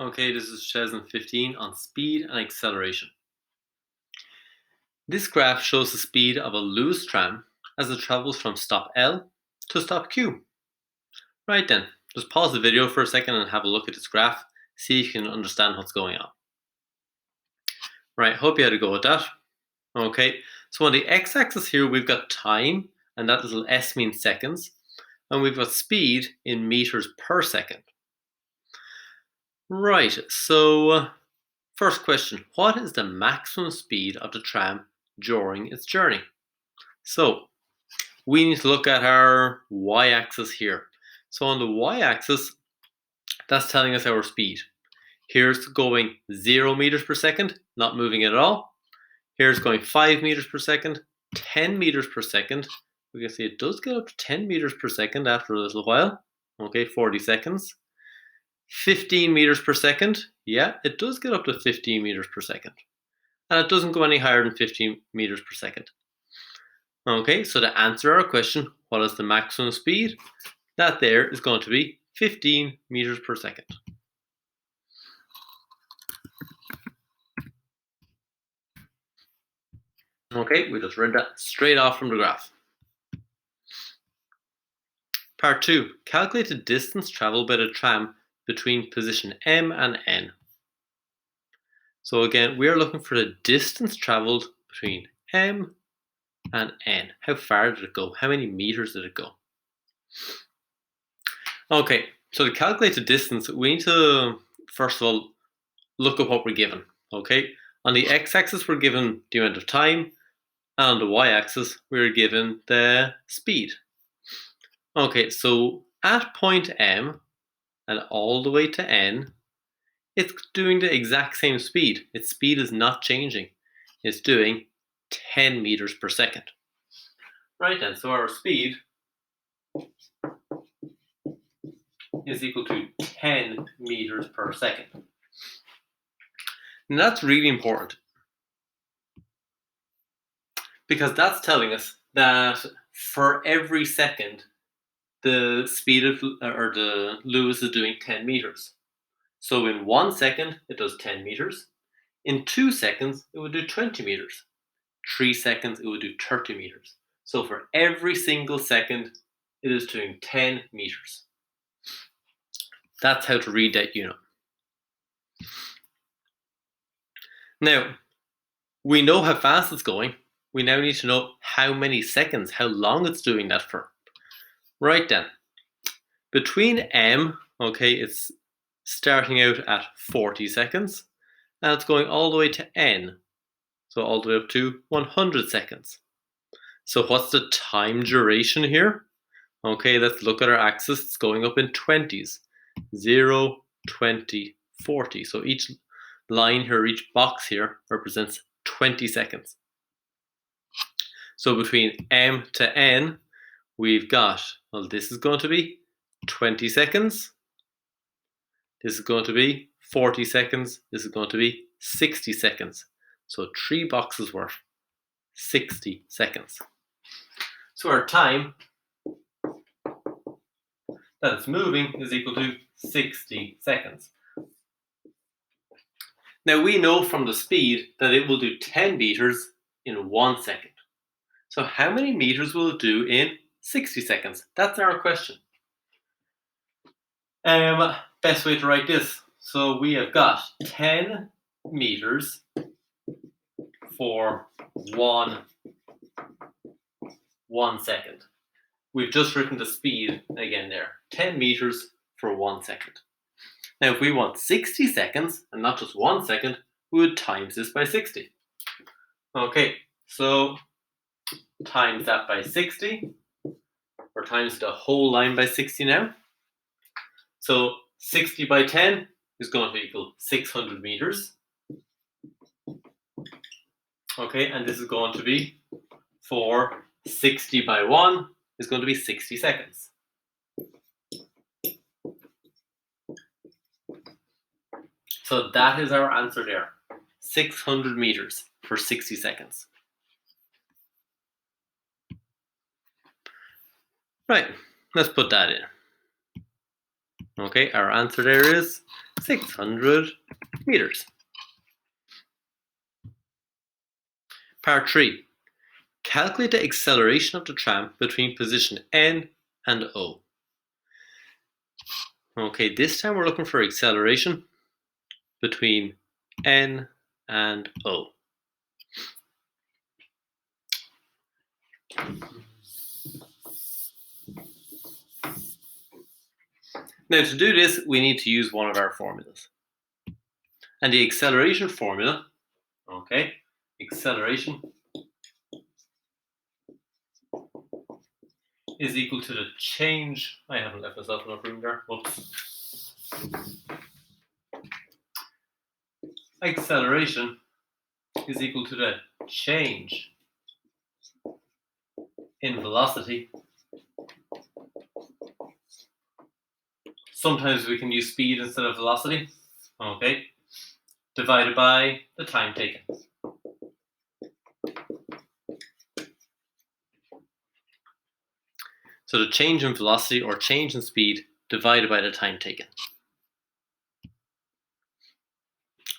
Okay, this is 2015 on speed and acceleration. This graph shows the speed of a Lewis tram as it travels from stop L to stop Q. Right then, just pause the video for a second and have a look at this graph, see if you can understand what's going on. Right, hope you had a go at that. Okay, so on the x-axis here we've got time, and that little s means seconds, and we've got speed in meters per second. Right, so first question, what is the maximum speed of the tram during its journey? So we need to look at our y-axis here. So on the y-axis, that's telling us our speed. Here's going 0 meters per second, not moving at all. Here's going 5 meters per second, 10 meters per second. We can see it does get up to 10 meters per second after a little while. Okay, 40 seconds. 15 meters per second. Yeah, it does get up to 15 meters per second. And it doesn't go any higher than 15 meters per second. Okay, so to answer our question, what is the maximum speed? That there is going to be 15 meters per second. Okay, we just read that straight off from the graph. Part 2. Calculate the distance traveled by the tram between position M and N. So again, we are looking for the distance traveled between M and N. How far did it go? How many meters did it go? Okay, so to calculate the distance, we need to, first of all, look at what we're given. Okay, on the x-axis, we're given the amount of time, and on the y-axis, we're given the speed. Okay, so at point M and all the way to N, it's doing the exact same speed. Its speed is not changing. It's doing 10 meters per second. Right then, so our speed is equal to 10 meters per second. And that's really important because that's telling us that for every second, the speed of the Lewis is doing 10 meters. So in 1 second, it does 10 meters. In 2 seconds, it would do 20 meters. 3 seconds, it would do 30 meters. So for every single second, it is doing 10 meters. That's how to read that unit. Now, we know how fast it's going. We now need to know how many seconds, how long it's doing that for. Right then, between M, okay, it's starting out at 40 seconds, and it's going all the way to N, so all the way up to 100 seconds. So what's the time duration here? Okay, let's look at our axis. It's going up in 20s. 0, 20, 40. So each line here, each box here represents 20 seconds. So between M to N, we've got, well, this is going to be 20 seconds. This is going to be 40 seconds. This is going to be 60 seconds. So 3 boxes worth, 60 seconds. So our time that it's moving is equal to 60 seconds. Now we know from the speed that it will do 10 meters in 1 second. So how many meters will it do in 60 seconds? That's our question. Best way to write this. So we have got 10 meters for 1 second. We've just written the speed again there. 10 meters for 1 second. Now if we want 60 seconds, and not just 1 second, we would times this by 60. Okay, so times that by 60, or times the whole line by 60 now. So 60 by 10 is going to equal 600 meters. Okay, and this is going to be for 60 by 1 is going to be 60 seconds. So that is our answer there. 600 meters for 60 seconds. Right, let's put that in. Okay, our answer there is 600 meters. Part 3. Calculate the acceleration of the tram between position N and O. Okay, this time we're looking for acceleration between N and O. Now to do this, we need to use one of our formulas. And the acceleration formula, okay, acceleration is equal to the change. I haven't left myself enough room there. Whoops. Acceleration is equal to the change in velocity. Sometimes we can use speed instead of velocity. Okay, divided by the time taken. So the change in velocity or change in speed divided by the time taken.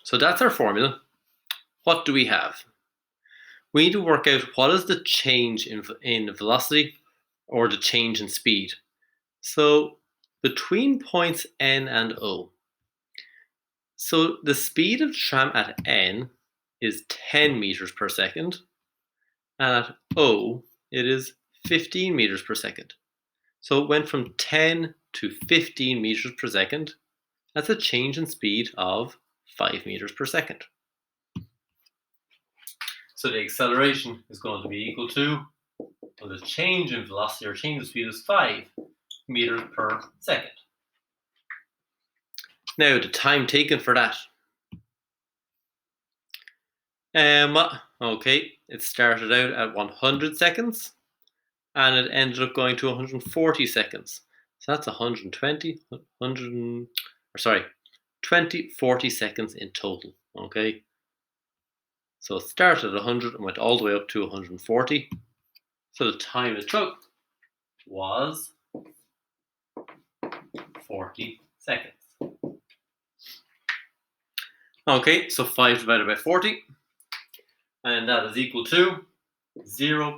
So that's our formula. What do we have? We need to work out what is the change in velocity or the change in speed. So between points N and O. So the speed of the tram at N is 10 meters per second, and at O it is 15 meters per second. So it went from 10 to 15 meters per second. That's a change in speed of 5 meters per second. So the acceleration is going to be equal to, well, the change in velocity or change in speed is 5 meters per second. Now the time taken for that. Okay, it started out at 100 seconds and it ended up going to 140 seconds. So that's 40 seconds in total. Okay, so it started at 100 and went all the way up to 140. So the time it took was 40 seconds. Okay, so 5 divided by 40, and that is equal to 0.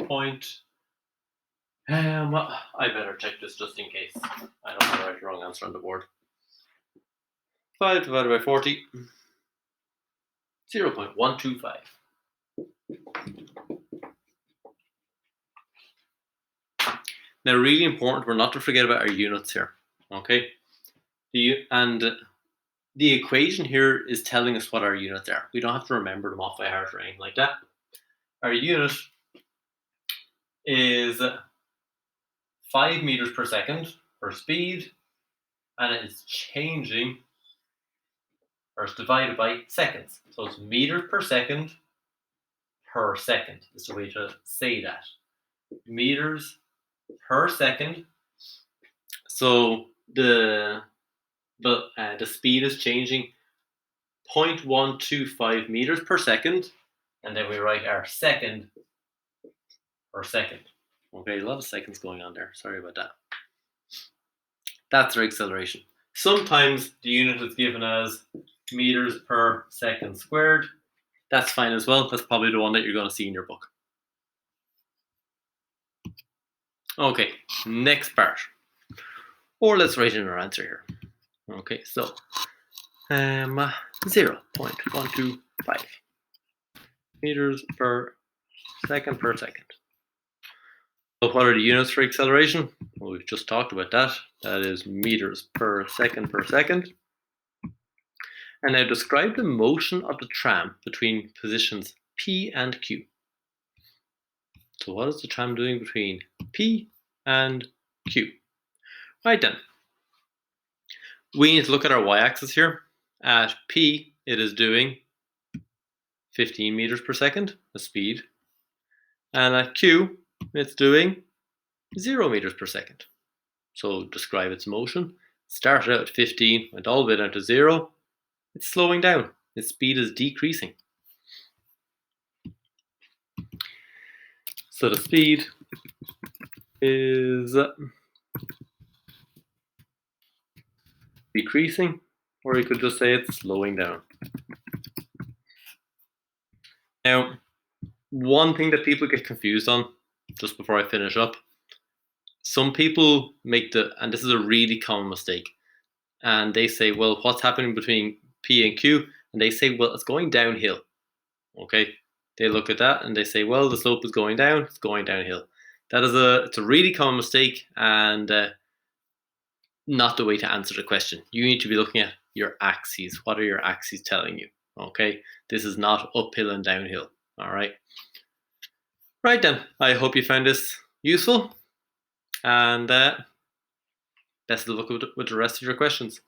I better check this just in case I don't have the right or wrong answer on the board. 5 divided by 40, 0.125. Now, really important, we're not to forget about our units here. Okay, the equation here is telling us what our units are. We don't have to remember them off by heart or anything like that. Our unit is 5 meters per second for speed, and it's changing, or it's divided by seconds. So it's meters per second is the way to say that. Meters per second. So the speed is changing 0.125 meters per second, and then we write our second per second. Okay, a lot of seconds going on there. Sorry about that. That's our acceleration. Sometimes the unit is given as meters per second squared. That's fine as well. That's probably the one that you're going to see in your book. Okay, next part. Or let's write in our answer here. Okay, so 0.125 meters per second per second. So what are the units for acceleration? Well, we've just talked about that. That is meters per second per second. And now describe the motion of the tram between positions P and Q. So what is the tram doing between P and Q? Right then. We need to look at our y-axis here. At P, it is doing 15 meters per second, the speed. And at Q, it's doing 0 meters per second. So describe its motion. Started out at 15, went all the way down to 0. It's slowing down. Its speed is decreasing. So the speed is decreasing, or you could just say it's slowing down. Now, one thing that people get confused on, just before I finish up, some people make and this is a really common mistake, and they say, well, what's happening between P and Q? And they say, well, it's going downhill. Okay, they look at that and they say, well, the slope is going down, it's going downhill. It's a really common mistake, and not the way to answer the question. You need to be looking at your axes. What are your axes telling you? Okay, this is not uphill and downhill. All right. Right then, I hope you found this useful, and best of luck with the rest of your questions.